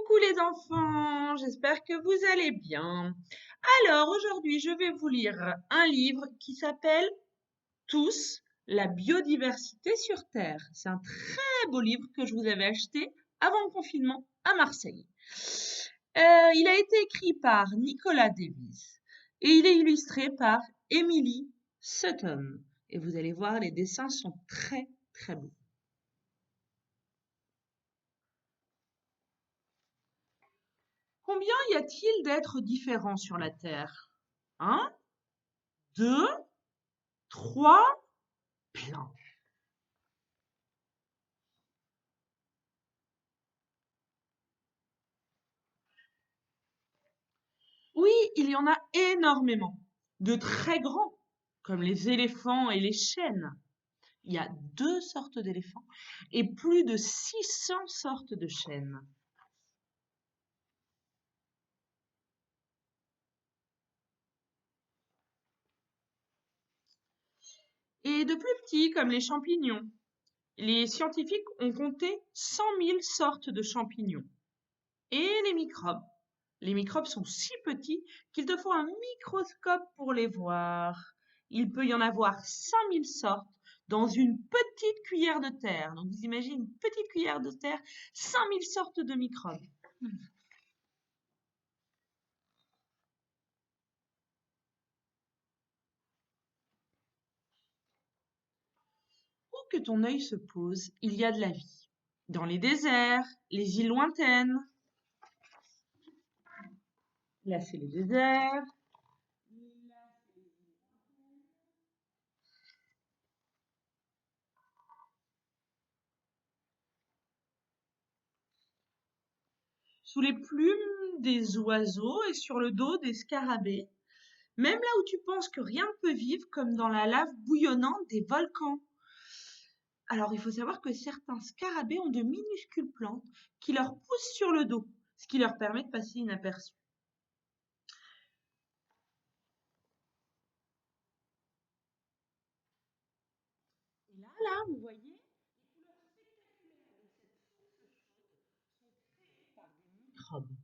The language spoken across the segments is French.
Coucou les enfants, j'espère que vous allez bien. Alors aujourd'hui, je vais vous lire un livre qui s'appelle Tous, la biodiversité sur Terre. C'est un très beau livre que je vous avais acheté avant le confinement à Marseille. Il a été écrit par Nicolas Davis et il est illustré par Emily Sutton. Et vous allez voir, les dessins sont très très beaux. Combien y a-t-il d'êtres différents sur la Terre? Un, deux, trois, plein. Oui, il y en a énormément. De très grands, comme les éléphants et les chênes. Il y a 2 sortes d'éléphants et plus de 600 sortes de chênes. Et de plus petits, comme les champignons. Les scientifiques ont compté 100 000 sortes de champignons. Et les microbes. Les microbes sont si petits qu'il te faut un microscope pour les voir. Il peut y en avoir 100 000 sortes dans une petite cuillère de terre. Donc vous imaginez une petite cuillère de terre, 100 000 sortes de microbes. Où que ton œil se pose, il y a de la vie. Dans les déserts, les îles lointaines. Là, c'est les déserts. Sous les plumes des oiseaux et sur le dos des scarabées. Même là où tu penses que rien ne peut vivre, comme dans la lave bouillonnante des volcans. Alors, il faut savoir que certains scarabées ont de minuscules plantes qui leur poussent sur le dos, ce qui leur permet de passer inaperçus. Et là, vous voyez, microbes.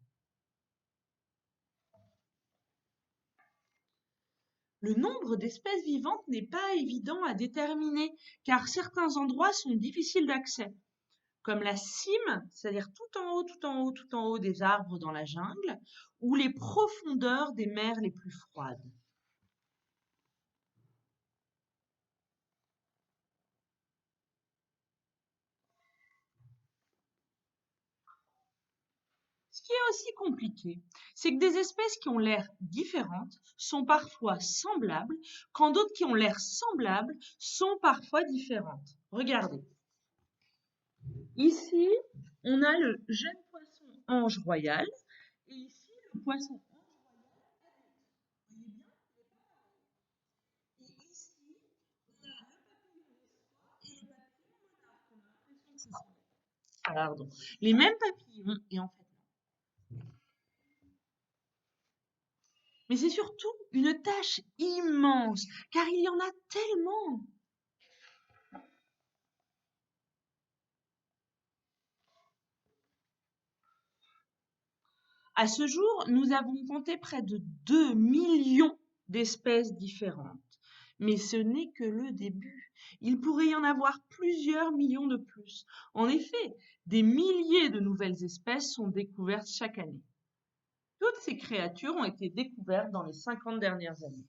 Le nombre d'espèces vivantes n'est pas évident à déterminer, car certains endroits sont difficiles d'accès, comme la cime, c'est-à-dire tout en haut, tout en haut, tout en haut des arbres dans la jungle, ou les profondeurs des mers les plus froides. Ce qui est aussi compliqué, c'est que des espèces qui ont l'air différentes sont parfois semblables, quand d'autres qui ont l'air semblables sont parfois différentes. Regardez. Ici, on a le jeune poisson ange royal et ici le poisson ange et ici, on a le papillon et le papillon monarque. On a l'impression que ce sont pardon, les mêmes papillons et en fait mais c'est surtout une tâche immense, car il y en a tellement. À ce jour, nous avons compté près de 2 millions d'espèces différentes. Mais ce n'est que le début. Il pourrait y en avoir plusieurs millions de plus. En effet, des milliers de nouvelles espèces sont découvertes chaque année. Toutes ces créatures ont été découvertes dans les 50 dernières années.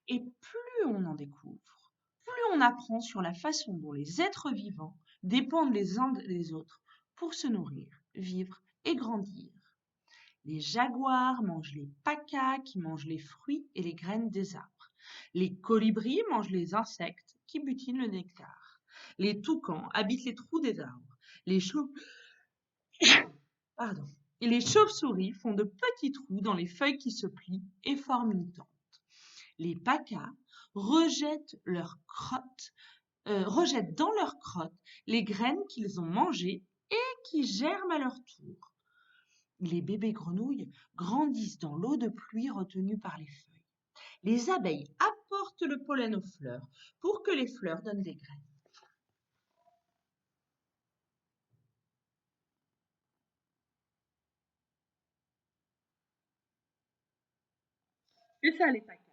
Et plus on en découvre, plus on apprend sur la façon dont les êtres vivants dépendent les uns des autres pour se nourrir, vivre et grandir. Les jaguars mangent les pacas qui mangent les fruits et les graines des arbres. Les colibris mangent les insectes qui butinent le nectar. Les toucans habitent les trous des arbres. Les chauves, pardon. Et les chauves-souris font de petits trous dans les feuilles qui se plient et forment une tente. Les pacas rejettent dans leurs crottes les graines qu'ils ont mangées et qui germent à leur tour. Les bébés grenouilles grandissent dans l'eau de pluie retenue par les feuilles. Les abeilles apportent apporte le pollen aux fleurs pour que les fleurs donnent des graines. C'est ça les paquets.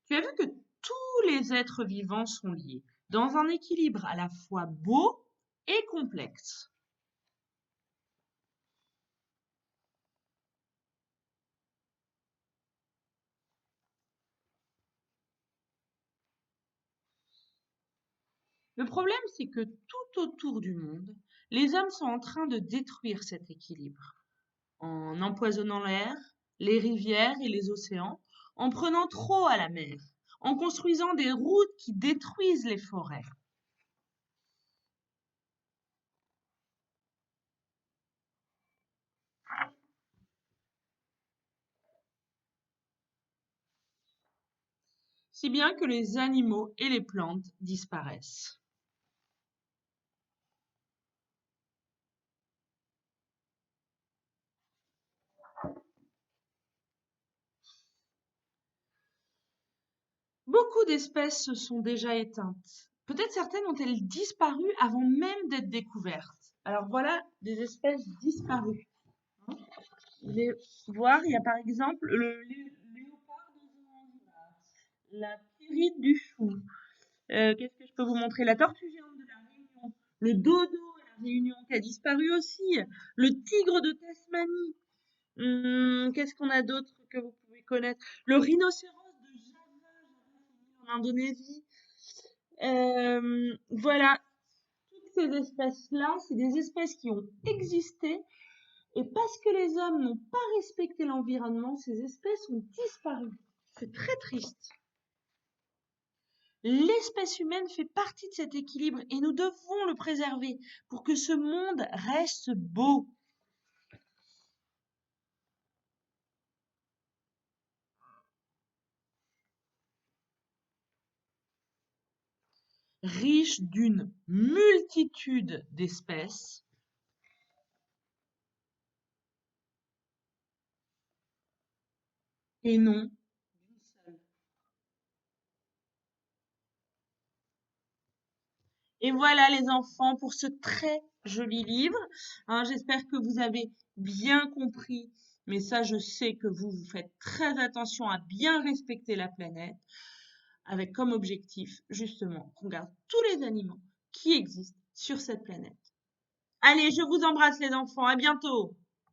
Tu as vu que tous les êtres vivants sont liés dans un équilibre à la fois beau et complexe. Le problème, c'est que tout autour du monde, les hommes sont en train de détruire cet équilibre en empoisonnant l'air, les rivières et les océans, en prenant trop à la mer, en construisant des routes qui détruisent les forêts. Si bien que les animaux et les plantes disparaissent. Beaucoup d'espèces se sont déjà éteintes. Peut-être certaines ont-elles disparu avant même d'être découvertes. Alors voilà des espèces disparues. Vous allez voir, il y a par exemple le léopard de Zanzibar, la pyrite du chou. Qu'est-ce que je peux vous montrer? La tortue géante de la Réunion, le dodo à la Réunion qui a disparu aussi, le tigre de Tasmanie. Qu'est-ce qu'on a d'autre que vous pouvez connaître? Le rhinocéros de Java, en Indonésie. Voilà, toutes ces espèces-là, c'est des espèces qui ont existé et parce que les hommes n'ont pas respecté l'environnement, ces espèces ont disparu. C'est très triste. L'espèce humaine fait partie de cet équilibre et nous devons le préserver pour que ce monde reste beau. Riche d'une multitude d'espèces et non d'une seule. Et voilà les enfants pour ce très joli livre. Hein, j'espère que vous avez bien compris, mais ça je sais que vous faites très attention à bien respecter la planète, avec comme objectif justement qu'on garde tous les animaux qui existent sur cette planète. Allez, je vous embrasse les enfants, à bientôt.